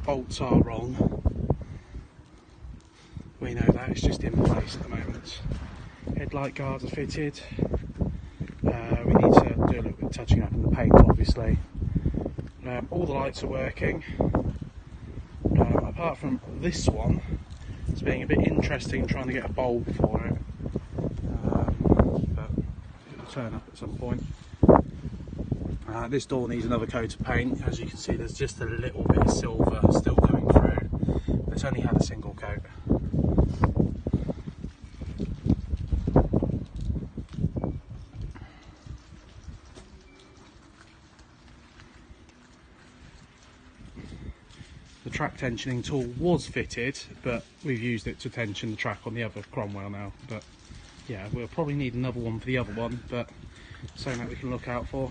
bolts are wrong. We know that, it's just in place at the moment. Headlight guards are fitted. We need to do a little bit of touching up in the paint, obviously. All the lights are working. Apart from this one, it's being a bit interesting trying to get a bulb for it. But it'll turn up at some point. This door needs another coat of paint. As you can see, there's just a little bit of silver still coming through. But it's only had a single coat. The track tensioning tool was fitted, but we've used it to tension the track on the other Cromwell now. But yeah, we'll probably need another one for the other one, but something that we can look out for.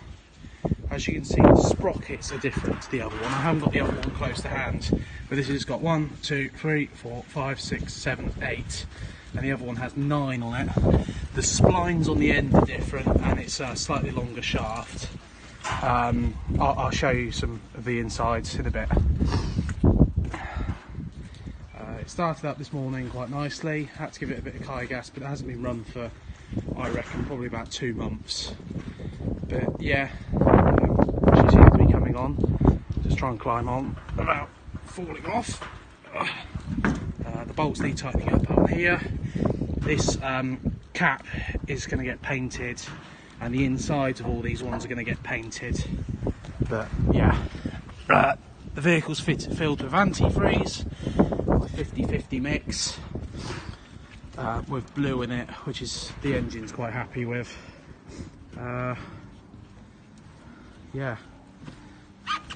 As you can see, the sprockets are different to the other one. I haven't got the other one close to hand, but this has got 1, 2, 3, 4, 5, 6, 7, 8, and the other one has 9 on it. The splines on the end are different, and it's a slightly longer shaft. I'll show you some of the insides in a bit. It started up this morning quite nicely. Had to give it a bit of Kai gas, but it hasn't been run for, I reckon, probably about 2 months. But yeah, she seems to be coming on. Just try and climb on without falling off. The bolts need tightening up here. This cap is going to get painted, and the insides of all these ones are going to get painted. But yeah, the vehicle's filled with antifreeze, 50-50 mix with blue in it, which is the engine's quite happy with. Yeah,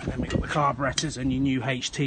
and then we've got the carburetors and your new HT